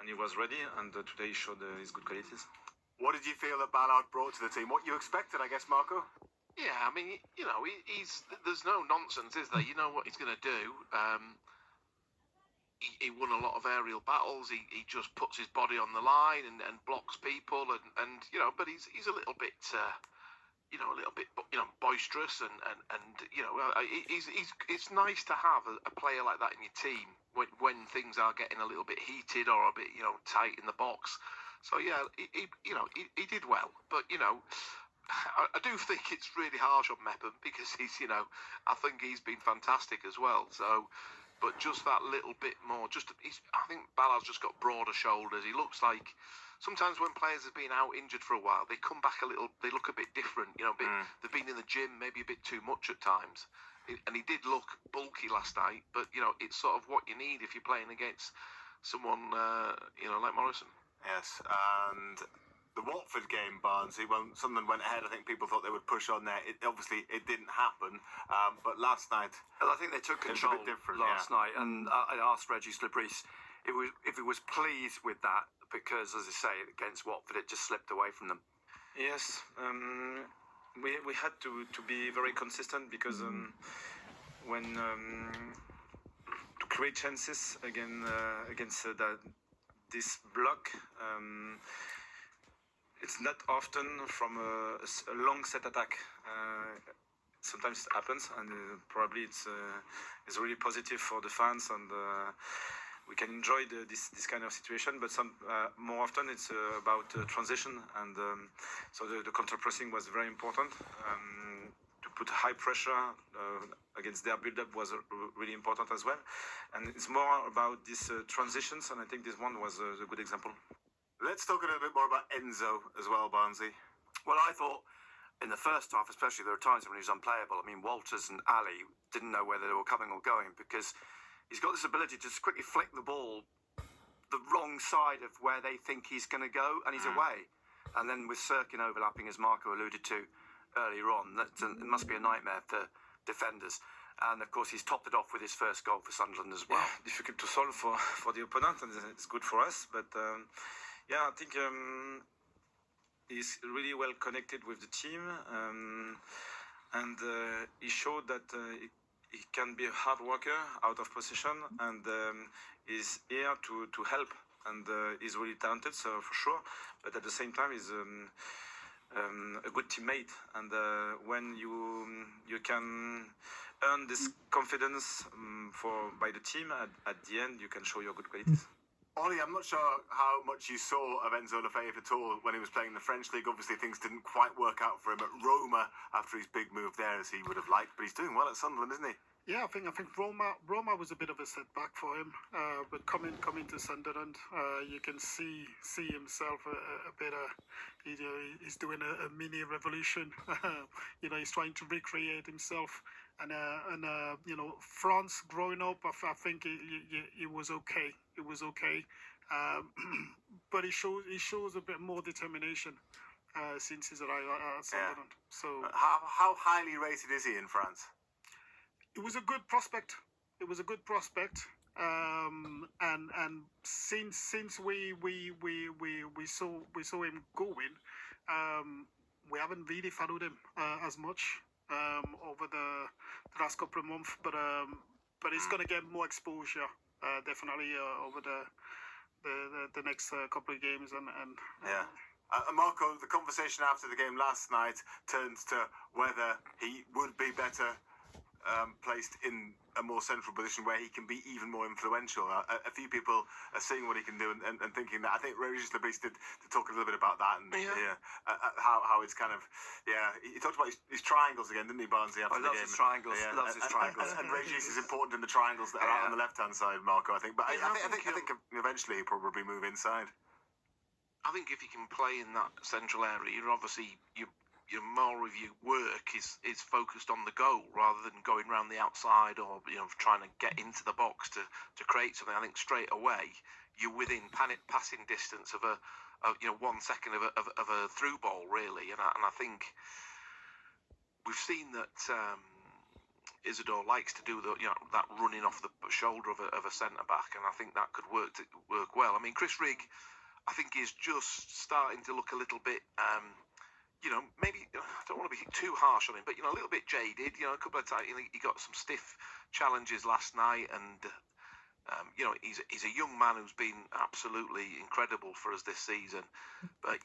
and he was ready, and today he showed his good qualities. What did you feel that Ballard brought to the team? What you expected, I guess, Marco? Yeah, I mean, he's there's no nonsense, is there? You know what he's going to do. He won a lot of aerial battles. He just puts his body on the line and blocks people, and but he's a little bit boisterous and it's nice to have a player like that in your team when things are getting a little bit heated or a bit tight in the box. So yeah, he did well, but I do think it's really harsh on Mepham because I think he's been fantastic as well. So, but just that little bit more. I think Ballard's just got broader shoulders. He looks like sometimes when players have been out injured for a while, they come back a little. They look a bit different. They've been in the gym maybe a bit too much at times. And he did look bulky last night, but it's sort of what you need if you're playing against someone like Morrison. Yes, and the Watford game, Barnsley, when Sunderland went ahead, I think people thought they would push on there. Obviously, it didn't happen. But last night, well, I think they took control last night. And I asked Reggie Slibreese if he was pleased with that, because, as I say, against Watford, it just slipped away from them. Yes, we had to be very consistent because when to create chances against this block. It's not often from a long set attack. Sometimes it happens, and probably it's really positive for the fans, and we can enjoy this kind of situation. But more often it's about transition, and so the counter-pressing was very important. To put high pressure against their build-up was really important as well. And it's more about these transitions, and I think this one was a good example. Let's talk a little bit more about Enzo as well, Barnsley. Well, I thought in the first half, especially, there were times when he was unplayable. I mean, Walters and Ali didn't know whether they were coming or going, because he's got this ability to just quickly flick the ball the wrong side of where they think he's going to go, and he's away. And then with Sirkin overlapping, as Marco alluded to earlier on, it must be a nightmare for defenders. And of course, he's topped it off with his first goal for Sunderland as well. Yeah, difficult to solve for the opponent, and it's good for us. But I think he's really well connected with the team, and he showed that he can be a hard worker out of position, and is here to help. And he's really talented, so for sure. But at the same time, he's a good teammate, and when you can earn this confidence by the team, at the end you can show your good qualities. Ollie, I'm not sure how much you saw of Enzo Lefebvre at all when he was playing in the French league. Obviously, things didn't quite work out for him at Roma after his big move there, as he would have liked. But he's doing well at Sunderland, isn't he? Yeah, I think Roma was a bit of a setback for him. But coming to Sunderland, you can see himself a bit. He's doing a mini revolution. He's trying to recreate himself. And France growing up, I think it was okay. It was okay, but he shows a bit more determination since he's arrived at Sunderland. Yeah. So how highly rated is he in France? It was a good prospect. And since we saw him going, we haven't really followed him as much over the last couple of months. But he's going to get more exposure definitely over the next couple of games and yeah. Marco, the conversation after the game last night turns to whether he would be better placed in a more central position where he can be even more influential. A few people are seeing what he can do and thinking that. I think Regis Lebris did to talk a little bit about that and how it's kind of he talked about his triangles again, didn't he, Barnsley? After the game. His triangles. Loves his triangles. And Regis is important in the triangles that are out on the left hand side, Marco. I think, but I think eventually he'll probably move inside. I think if you can play in that central area, you're obviously your more of your work is focused on the goal rather than going around the outside or trying to get into the box to create something. I think straight away you're within passing distance of a 1 second of a through ball really, and I think we've seen that Isidore likes to do that running off the shoulder of a centre back, and I think that could work well. I mean, Chris Rigg, I think, is just starting to look a little bit. Maybe I don't want to be too harsh on him, but a little bit jaded. A couple of times he got some stiff challenges last night, and he's a young man who's been absolutely incredible for us this season. But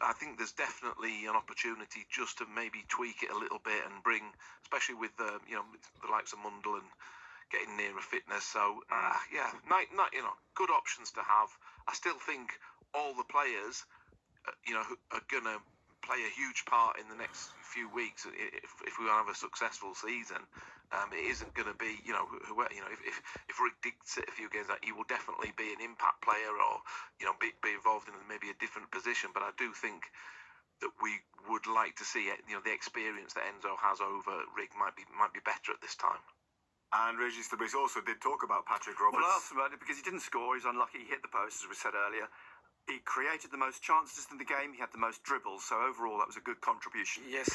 I think there's definitely an opportunity just to maybe tweak it a little bit and bring, especially with the likes of Mundell and getting nearer fitness. So good options to have. I still think all the players, are gonna play a huge part in the next few weeks if we want to have a successful season. It isn't going to be, if Rick did sit a few games, he will definitely be an impact player or, be involved in maybe a different position. But I do think that we would like to see it, the experience that Enzo has over Rick might be better at this time. And Regis Lebris also did talk about Patrick Roberts. Well, I asked him about it because he didn't score. He's unlucky. He hit the post, as we said earlier. He created the most chances in the game. He had the most dribbles. So overall, that was a good contribution. Yes,